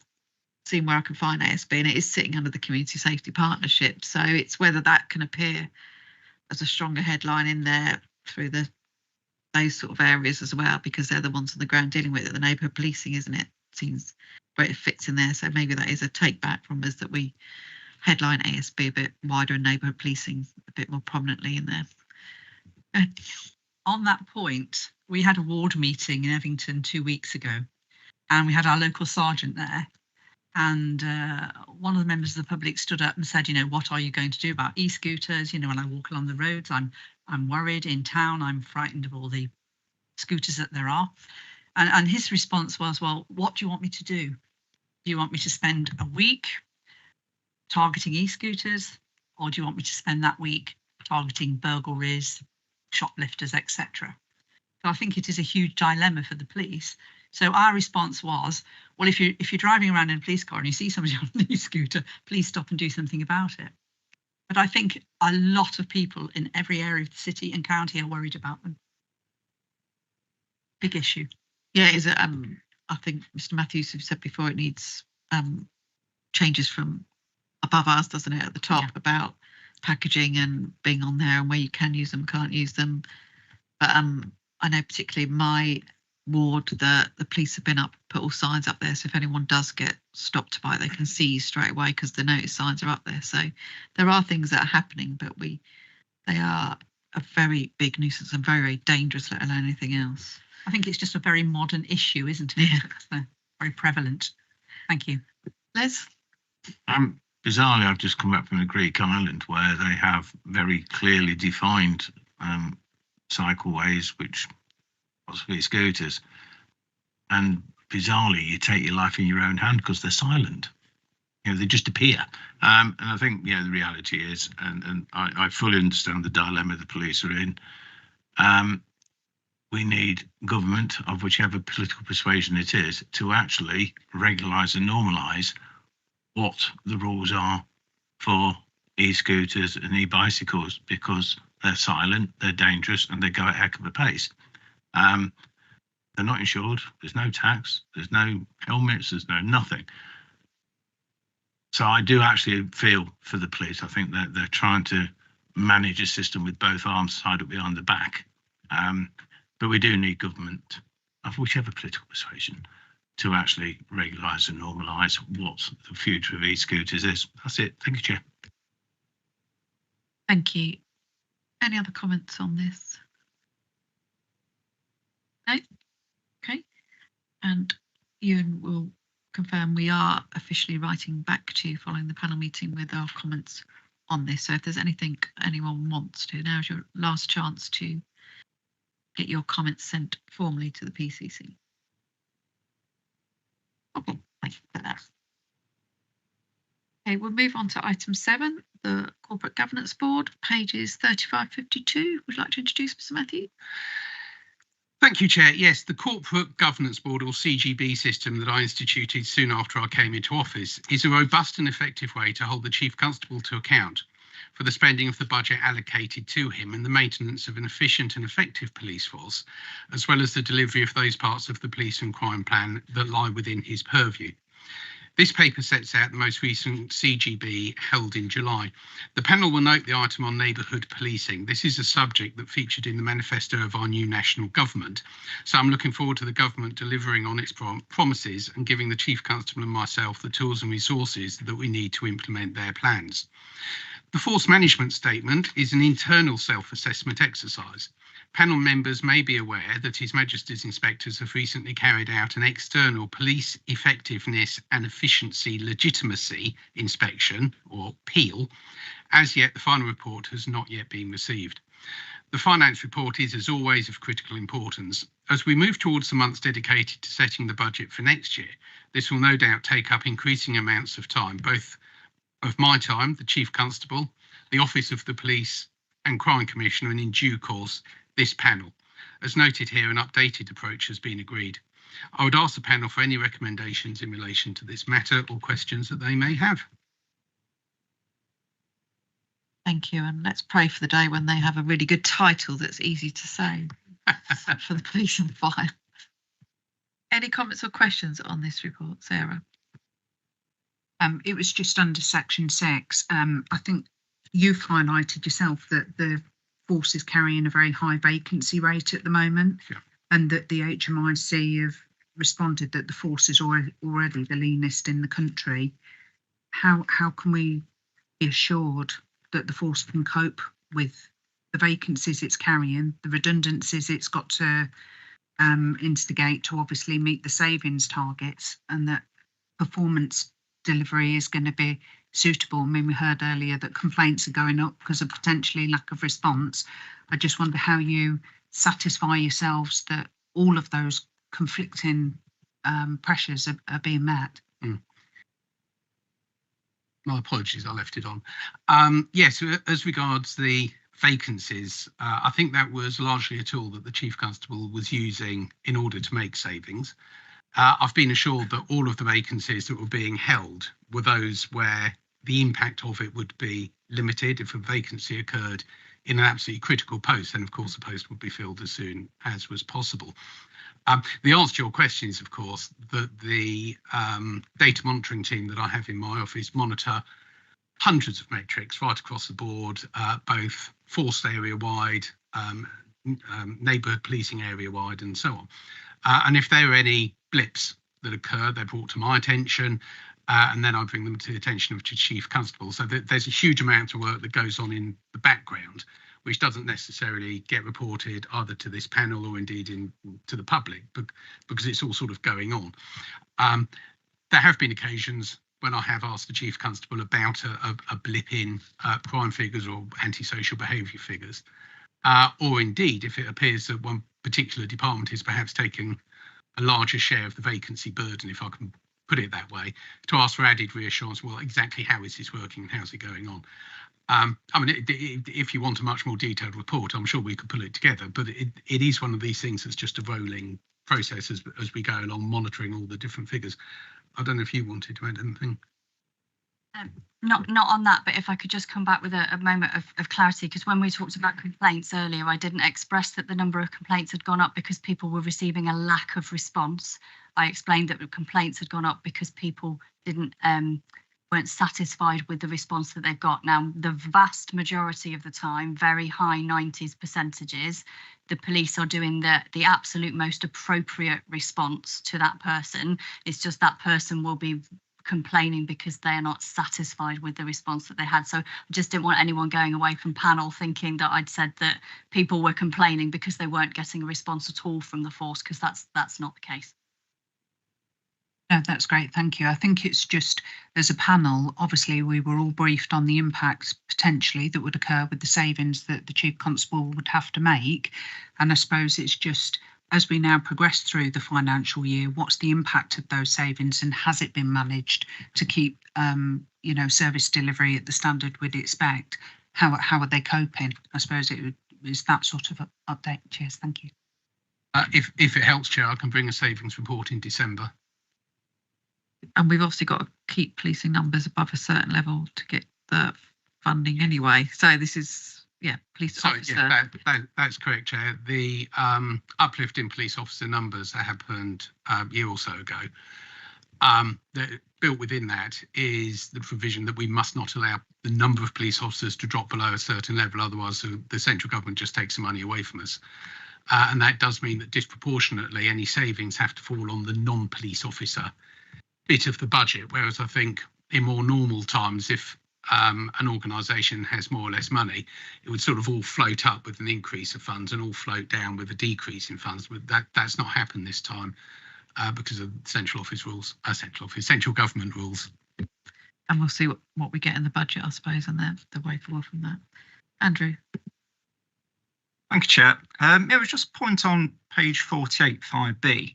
seen where I can find ASB, and it is sitting under the Community Safety Partnership. So it's whether that can appear as a stronger headline in there through those sort of areas as well, because they're the ones on the ground dealing with it. The neighbourhood policing, isn't it? Seems where it fits in there. So maybe that is a take back from us, that we headline ASB a bit wider and neighbourhood policing a bit more prominently in there. On that point, we had a ward meeting in Evington 2 weeks ago, and we had our local sergeant there. And one of the members of the public stood up and said, what are you going to do about e-scooters? When I walk along the roads, I'm worried in town. I'm frightened of all the scooters that there are. And his response was, well, what do you want me to do? Do you want me to spend a week targeting e-scooters, or do you want me to spend that week targeting burglaries, shoplifters, etc.? So I think it is a huge dilemma for the police. So our response was, well, if you're driving around in a police car and you see somebody on an e-scooter, please stop and do something about it. But I think a lot of people in every area of the city and county are worried about them. Big issue. Yeah, is it? I think Mr. Matthews have said before, it needs changes from above us, doesn't it, at the top, about packaging and being on there and where you can use them, can't use them. But I know particularly my ward, the police have been put all signs up there, so if anyone does get stopped by, they can see straight away because the notice signs are up there. So there are things that are happening, but they are a very big nuisance and very, very dangerous, let alone anything else. I think it's just a very modern issue, isn't it? Yeah. Very prevalent. Thank you. Les? Bizarrely, I've just come back from a Greek island where they have very clearly defined cycleways, which possibly scooters, and bizarrely you take your life in your own hand because they're silent. They just appear. And I think the reality is, and I fully understand the dilemma the police are in. We need government, of whichever political persuasion it is, to actually regularise and normalise what the rules are for e-scooters and e-bicycles, because they're silent, they're dangerous, and they go at a heck of a pace. They're not insured, there's no tax, there's no helmets, there's no nothing. So I do actually feel for the police. I think that they're trying to manage a system with both arms tied up behind the back. But we do need government, of whichever political persuasion, to actually regularise and normalise what the future of e-scooters is. That's it. Thank you, Chair. Thank you. Any other comments on this? No? Okay. And Ewan will confirm we are officially writing back to you following the panel meeting with our comments on this. So if there's anything anyone wants to, now's your last chance to get your comments sent formally to the PCC. Okay, thank you for that. Okay, we'll move on to item 7, the Corporate Governance Board, pages 35-52. Would you like to introduce Mr. Matthew? Thank you, Chair. Yes, the Corporate Governance Board, or CGB system that I instituted soon after I came into office, is a robust and effective way to hold the Chief Constable to account for the spending of the budget allocated to him and the maintenance of an efficient and effective police force, as well as the delivery of those parts of the police and crime plan that lie within his purview. This paper sets out the most recent CGB held in July. The panel will note the item on neighbourhood policing. This is a subject that featured in the manifesto of our new national government. So I'm looking forward to the government delivering on its promises and giving the Chief Constable and myself the tools and resources that we need to implement their plans. The Force Management Statement is an internal self-assessment exercise. Panel members may be aware that His Majesty's inspectors have recently carried out an external police effectiveness and efficiency legitimacy inspection, or PEAL. As yet, the final report has not yet been received. The finance report is, as always, of critical importance. As we move towards the months dedicated to setting the budget for next year, this will no doubt take up increasing amounts of time, both of my time, the Chief Constable, the Office of the Police and Crime Commissioner, and in due course, this panel. As noted here, an updated approach has been agreed. I would ask the panel for any recommendations in relation to this matter or questions that they may have. Thank you, and let's pray for the day when they have a really good title that's easy to say for the police and fire. Any comments or questions on this report, Sarah? It was just under section 6. I think you've highlighted yourself that the force is carrying a very high vacancy rate at the moment, yeah, and that the HMIC have responded that the force is already the leanest in the country. How can we be assured that the force can cope with the vacancies it's carrying, the redundancies it's got to instigate to obviously meet the savings targets, and that performance delivery is going to be suitable? I mean, we heard earlier that complaints are going up because of potentially lack of response. I just wonder how you satisfy yourselves that all of those conflicting pressures are being met. My apologies, I left it on. Yes, as regards the vacancies, I think that was largely a tool that the Chief Constable was using in order to make savings. I've been assured that all of the vacancies that were being held were those where the impact of it would be limited. If a vacancy occurred in an absolutely critical post, then of course the post would be filled as soon as was possible. The answer to your question is, of course, that the data monitoring team that I have in my office monitor hundreds of metrics right across the board, both forced area wide, neighbourhood policing area wide, and so on. And if there are any blips that occur, they're brought to my attention, and then I bring them to the attention of the Chief Constable. So there's a huge amount of work that goes on in the background, which doesn't necessarily get reported either to this panel or indeed to the public, because it's all sort of going on. There have been occasions when I have asked the Chief Constable about a blip in crime figures or antisocial behaviour figures, or indeed if it appears that one particular department is perhaps taking a larger share of the vacancy burden, if I can put it that way, to ask for added reassurance. Well, exactly how is this working and how's it going on? I mean, if you want a much more detailed report, I'm sure we could pull it together, but it is one of these things that's just a rolling process as we go along, monitoring all the different figures. I don't know if you wanted to add anything. Not on that, but if I could just come back with a moment of clarity, because when we talked about complaints earlier, I didn't express that the number of complaints had gone up because people were receiving a lack of response. I explained that complaints had gone up because people weren't satisfied with the response that they've got. Now, the vast majority of the time, very high 90s%, the police are doing the absolute most appropriate response to that person. It's just that person will be complaining because they are not satisfied with the response that they had. So I just didn't want anyone going away from panel thinking that I'd said that people were complaining because they weren't getting a response at all from the force, because that's not the case. No, that's great, thank you. I think it's just, as a panel, obviously we were all briefed on the impacts potentially that would occur with the savings that the Chief Constable would have to make, and I suppose it's just as we now progress through the financial year, what's the impact of those savings, and has it been managed to keep, service delivery at the standard we'd expect? How are they coping? I suppose it is that sort of update. Cheers, thank you. If it helps, Chair, I can bring a savings report in December. And we've obviously got to keep policing numbers above a certain level to get the funding anyway. So this is, police officer. Yeah, that's correct, Chair. The uplift in police officer numbers that happened a year or so ago, built within that is the provision that we must not allow the number of police officers to drop below a certain level, otherwise the central government just takes the money away from us. And that does mean that disproportionately any savings have to fall on the non-police officer bit of the budget, whereas I think in more normal times, if an organisation has more or less money, it would sort of all float up with an increase of funds and all float down with a decrease in funds. But that's not happened this time because of central government rules. And we'll see what we get in the budget, I suppose, and the way forward from that. Andrew. Thank you, Chair. It was just a point on page 48, 5B.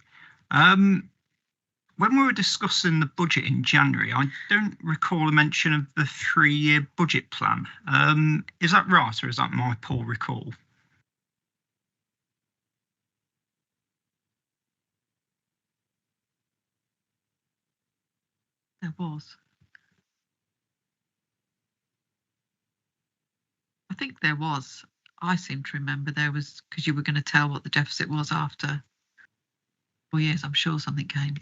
When we were discussing the budget in January, I don't recall a mention of the 3-year budget plan. Is that right, or is that my poor recall? There was. I think there was. I seem to remember there was, because you were going to tell what the deficit was after 4 years. I'm sure something came.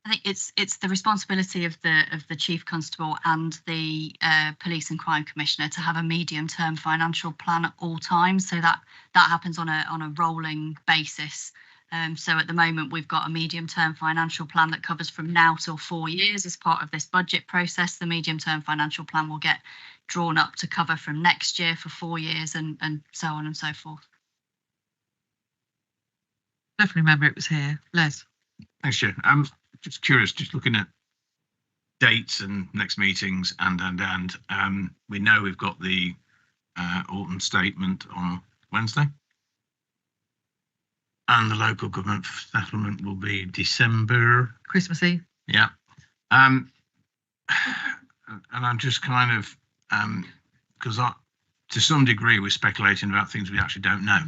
I think it's the responsibility of the Chief Constable and the Police and Crime Commissioner to have a medium-term financial plan at all times. So that happens on a rolling basis. So at the moment we've got a medium-term financial plan that covers from now till 4 years as part of this budget process. The medium-term financial plan will get drawn up to cover from next year for 4 years and so on and so forth. Definitely remember it was here. Les. Thanks, Chair. Just curious, just looking at dates and next meetings and we know we've got the autumn statement on Wednesday. And the local government settlement will be December. Christmas Eve. Yeah. And I'm just kind of, because to some degree we're speculating about things we actually don't know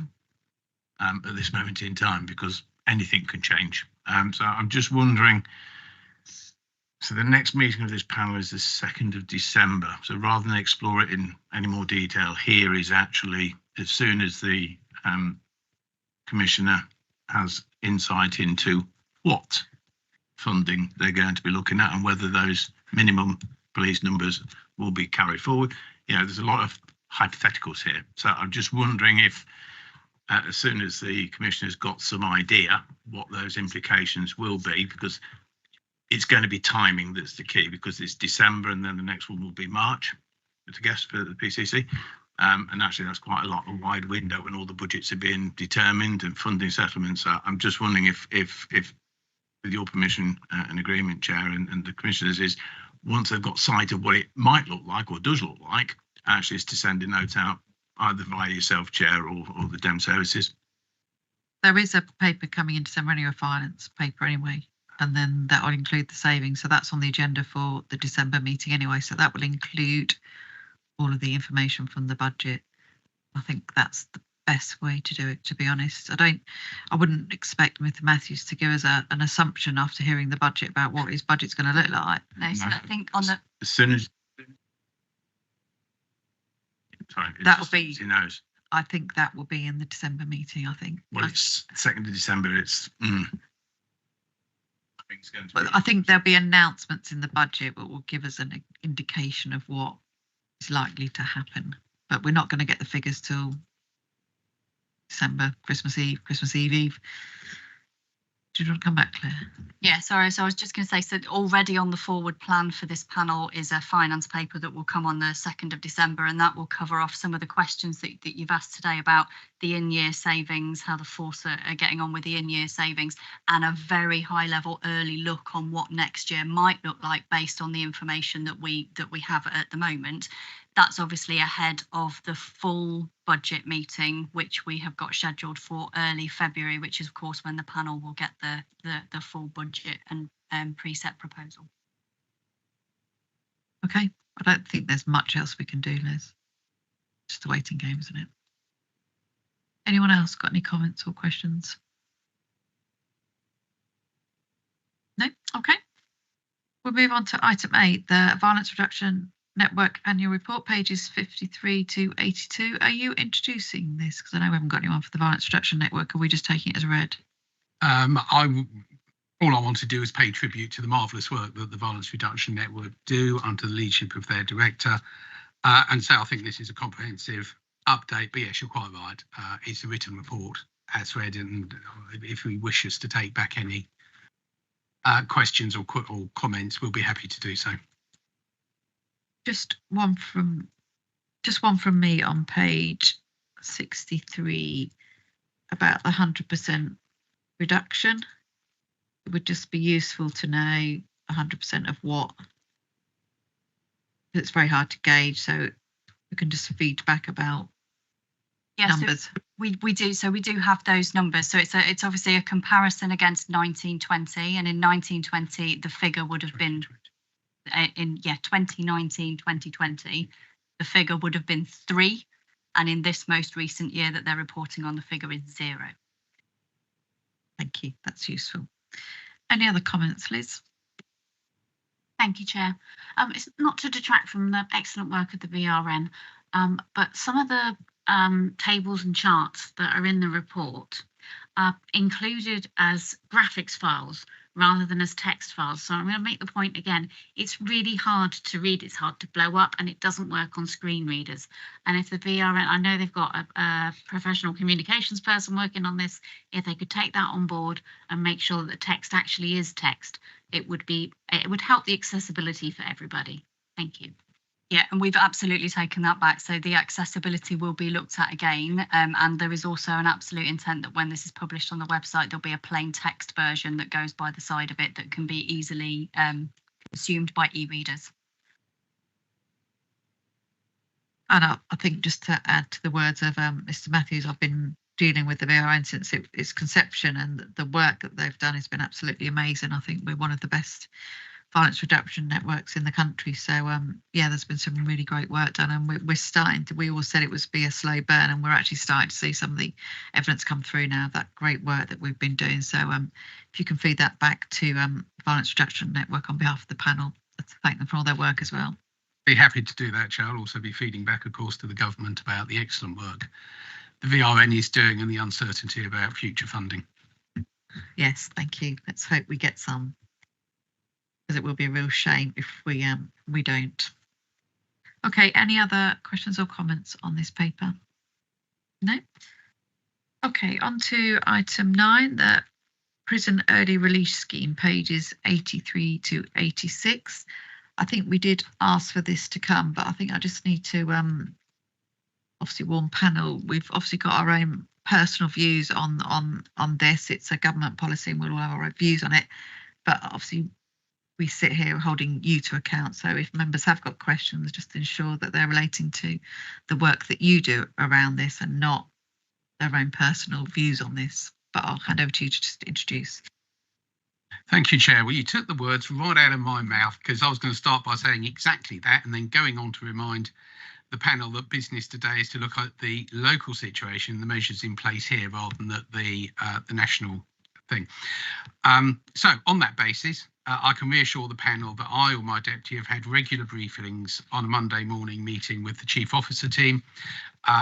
at this moment in time, because anything can change. So I'm just wondering, so the next meeting of this panel is the 2nd of December. So rather than explore it in any more detail, here is actually as soon as the Commissioner has insight into what funding they're going to be looking at and whether those minimum police numbers will be carried forward. There's a lot of hypotheticals here. So I'm just wondering if as soon as the Commissioner's got some idea what those implications will be, because it's going to be timing that's the key, because it's December and then the next one will be March, I guess, for the PCC. And actually that's quite a wide window when all the budgets are being determined and funding settlements. I'm just wondering if with your permission and agreement, Chair, and the Commissioners, is once they've got sight of what it might look like or does look like, actually is to send a note out either via yourself, Chair, or the DEM services. There is a paper coming in December, anyway, a finance paper anyway, and then that will include the savings. So that's on the agenda for the December meeting anyway. So that will include all of the information from the budget. I think that's the best way to do it, to be honest. I wouldn't expect Mr. Matthews to give us an assumption after hearing the budget about what his budget's going to look like. No, so I think on the as soon as that will be. He knows. I think that will be in the December meeting. I think. Well, it's 2nd of December. It's. I think it's going to be. I think there'll be announcements in the budget, but will give us an indication of what is likely to happen. But we're not going to get the figures till December, Christmas Eve. Do you want to come back, Claire? Yeah, sorry. So I was just going to say, so already on the forward plan for this panel is a finance paper that will come on the 2nd of December, and that will cover off some of the questions that you've asked today about the in-year savings, how the force are getting on with the in-year savings, and a very high-level early look on what next year might look like based on the information that we have at the moment. That's obviously ahead of the full budget meeting, which we have got scheduled for early February, which is of course when the panel will get the full budget and preset proposal. Okay, I don't think there's much else we can do, Liz. Just a waiting game, isn't it? Anyone else got any comments or questions? No? Okay. We'll move on to item 8, the Violence Reduction Network Annual Report, pages 53 to 82. Are you introducing this? Because I know we haven't got anyone for the Violence Reduction Network. Are we just taking it as read? All I want to do is pay tribute to the marvellous work that the Violence Reduction Network do under the leadership of their director. And so I think this is a comprehensive update, but yes, you're quite right. It's a written report as read, and if we wish us to take back any questions or comments, we'll be happy to do so. Just one from me on page 63 about the 100% reduction. It would just be useful to know 100% of what. It's very hard to gauge, so we can just feed back about numbers. So we do have those numbers. So it's obviously a comparison against 1920, and in 1920 the figure would have been 2019-2020 the figure would have been 3, and in this most recent year that they're reporting on, the figure is 0. Thank you, that's useful. Any other comments, Liz? Thank you, Chair. It's not to detract from the excellent work of the VRN, but some of the tables and charts that are in the report are included as graphics files rather than as text files. So I'm going to make the point again, it's really hard to read, it's hard to blow up, and it doesn't work on screen readers. And if the VRN, I know they've got a professional communications person working on this, if they could take that on board and make sure that the text actually is text, it would help the accessibility for everybody. Thank you. Yeah, and we've absolutely taken that back. So the accessibility will be looked at again. And there is also an absolute intent that when this is published on the website, there'll be a plain text version that goes by the side of it that can be easily consumed by e-readers. And I think just to add to the words of Mr. Matthews, I've been dealing with the VRN since its conception, and the work that they've done has been absolutely amazing. I think we're one of the best violence reduction networks in the country. So yeah, there's been some really great work done, and we're starting to, we always said it was be a slow burn, and we're actually starting to see some of the evidence come through now of that great work that we've been doing. So if you can feed that back to Violence Reduction Network on behalf of the panel, let's thank them for all their work as well. Be happy to do that, Chair. I'll also be feeding back, of course, to the government about the excellent work the VRN is doing and the uncertainty about future funding. Yes, thank you. Let's hope we get some, because it will be a real shame if we don't. Okay, any other questions or comments on this paper? No? Okay, on to item 9, the Prison Early Release Scheme, pages 83 to 86. I think we did ask for this to come, but I think I just need to obviously warn panel. We've obviously got our own personal views on this. It's a government policy and we'll all have our own views on it, but obviously we sit here holding you to account. So if members have got questions, just ensure that they're relating to the work that you do around this and not their own personal views on this. But I'll hand over to you to just introduce. Thank you, Chair. Well, you took the words right out of my mouth, because I was going to start by saying exactly that and then going on to remind the panel that business today is to look at the local situation, the measures in place here, rather than the national thing. So on that basis, I can reassure the panel that I or my deputy have had regular briefings on a Monday morning meeting with the Chief Officer team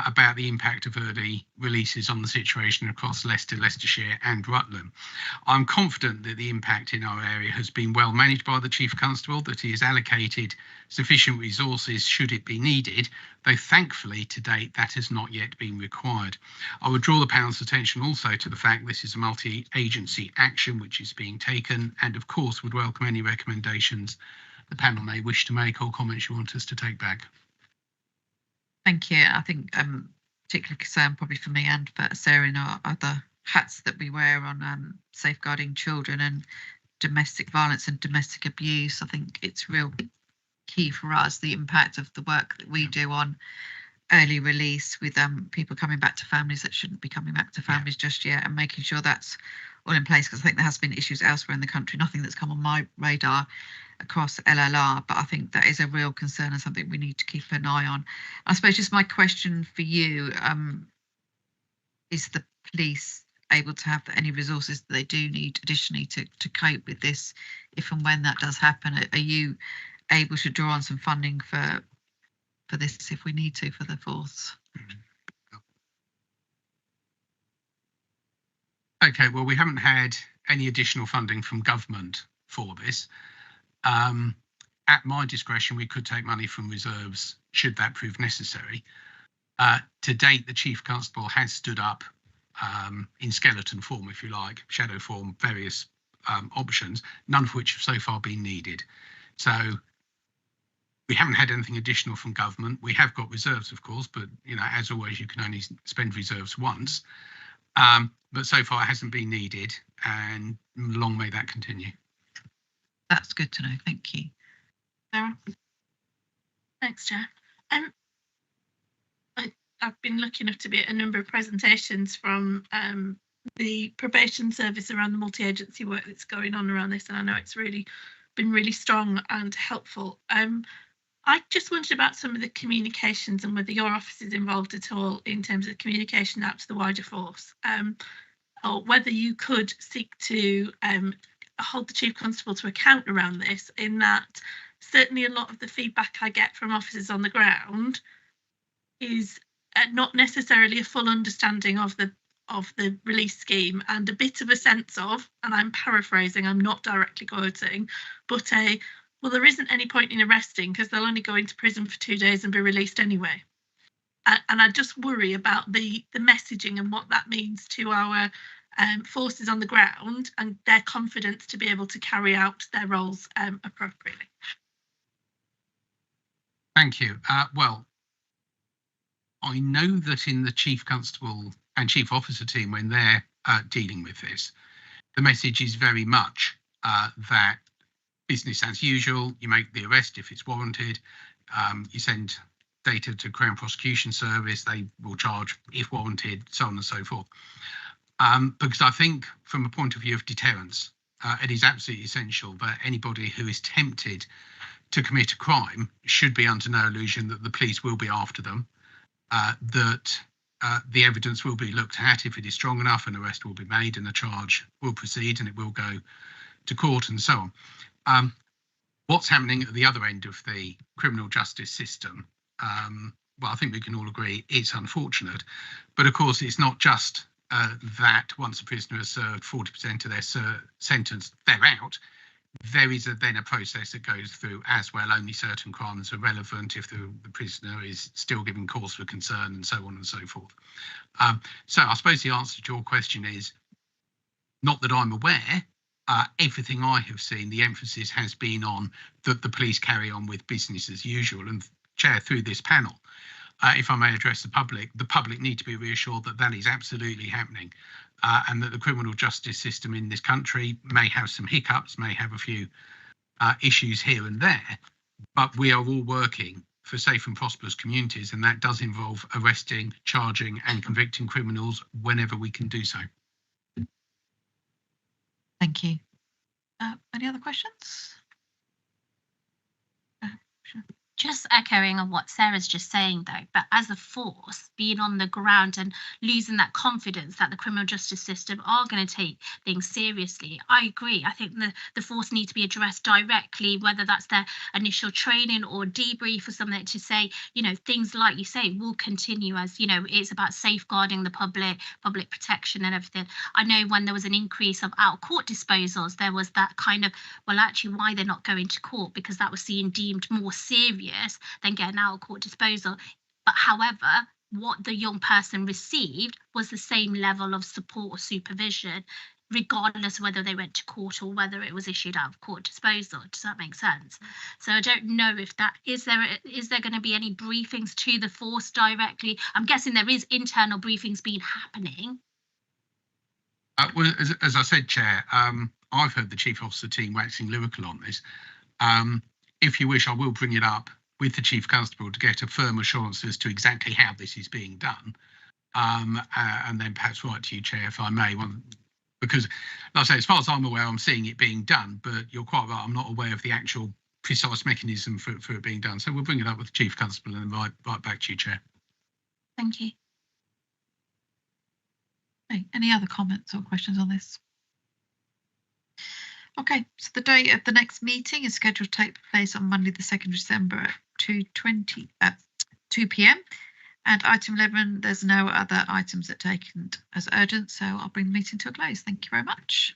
about the impact of early releases on the situation across Leicester, Leicestershire and Rutland. I'm confident that the impact in our area has been well managed by the Chief Constable, that he has allocated sufficient resources should it be needed, though thankfully to date that has not yet been required. I would draw the panel's attention also to the fact this is a multi-agency action which is being taken, and of course would welcome any recommendations the panel may wish to make or comments you want us to take back. Thank you. I think particular concern probably for me and for Sarah in our other hats that we wear on safeguarding children and domestic violence and domestic abuse. I think it's real key for us, the impact of the work that we do on early release with people coming back to families that shouldn't be coming back to families just yet, and making sure that's all in place, because I think there has been issues elsewhere in the country, nothing that's come on my radar across LLR, but I think that is a real concern and something we need to keep an eye on. I suppose just my question for you, is the police able to have any resources that they do need additionally to cope with this if and when that does happen? Are you able to draw on some funding for this if we need to for the force? Okay, well, we haven't had any additional funding from government for this. At my discretion, we could take money from reserves should that prove necessary. To date, the Chief Constable has stood up in skeleton form, if you like, shadow form, various options, none of which have so far been needed. So we haven't had anything additional from government. We have got reserves, of course, but as always, you can only spend reserves once. But so far it hasn't been needed, and long may that continue. That's good to know. Thank you. Sarah? Thanks, Chair. I've been lucky enough to be at a number of presentations from the probation service around the multi-agency work that's going on around this, and I know it's really been really strong and helpful. I just wondered about some of the communications and whether your office is involved at all in terms of communication out to the wider force, or whether you could seek to hold the Chief Constable to account around this, in that certainly a lot of the feedback I get from officers on the ground is not necessarily a full understanding of the release scheme, and a bit of a sense of, and I'm paraphrasing, I'm not directly quoting, but well, there isn't any point in arresting because they'll only go into prison for 2 days and be released anyway. And I just worry about the messaging and what that means to our forces on the ground and their confidence to be able to carry out their roles appropriately. Thank you. Well, I know that in the Chief Constable and Chief Officer team, when they're dealing with this, the message is very much that business as usual. You make the arrest if it's warranted. You send data to Crown Prosecution Service. They will charge if warranted, so on and so forth. Because I think from a point of view of deterrence, it is absolutely essential that anybody who is tempted to commit a crime should be under no illusion that the police will be after them, that the evidence will be looked at. If it is strong enough, an arrest will be made and a charge will proceed and it will go to court and so on. What's happening at the other end of the criminal justice system, well, I think we can all agree it's unfortunate, but of course it's not just that once a prisoner has served 40% of their sentence, they're out. There is then a process that goes through as well. Only certain crimes are relevant if the prisoner is still giving cause for concern and so on and so forth. So I suppose the answer to your question is, not that I'm aware. Everything I have seen, the emphasis has been on that the police carry on with business as usual. And Chair, through this panel, if I may address the public need to be reassured that that is absolutely happening, and that the criminal justice system in this country may have some hiccups, may have a few issues here and there, but we are all working for safe and prosperous communities, and that does involve arresting, charging and convicting criminals whenever we can do so. Thank you. Any other questions? Sure. Just echoing on what Sarah's just saying, though, but as a force, being on the ground and losing that confidence that the criminal justice system are going to take things seriously, I agree. I think the force need to be addressed directly, whether that's their initial training or debrief or something, to say, things like you say will continue, as it's about safeguarding the public protection and everything. I know when there was an increase of out of court disposals, there was that kind of, well, actually, why they're not going to court, because that was seen deemed more serious than getting out of court disposal. But however, what the young person received was the same level of support or supervision. regardless of whether they went to court or whether it was issued out of court disposal. Does that make sense? So I don't know if that is there going to be any briefings to the force directly? I'm guessing there is internal briefings been happening. Well, as I said, Chair, I've heard the Chief Officer team waxing lyrical on this. If you wish, I will bring it up with the Chief Constable to get a firm assurance as to exactly how this is being done. And then perhaps write to you, Chair, if I may, because, like I say, as far as I'm aware, I'm seeing it being done, but you're quite right, I'm not aware of the actual precise mechanism for it being done. So we'll bring it up with the Chief Constable and then write back to you, Chair. Thank you. Okay, any other comments or questions on this? Okay, so the date of the next meeting is scheduled to take place on Monday, the 2nd of December at 2 p.m. And item 11, there's no other items that are taken as urgent, so I'll bring the meeting to a close. Thank you very much.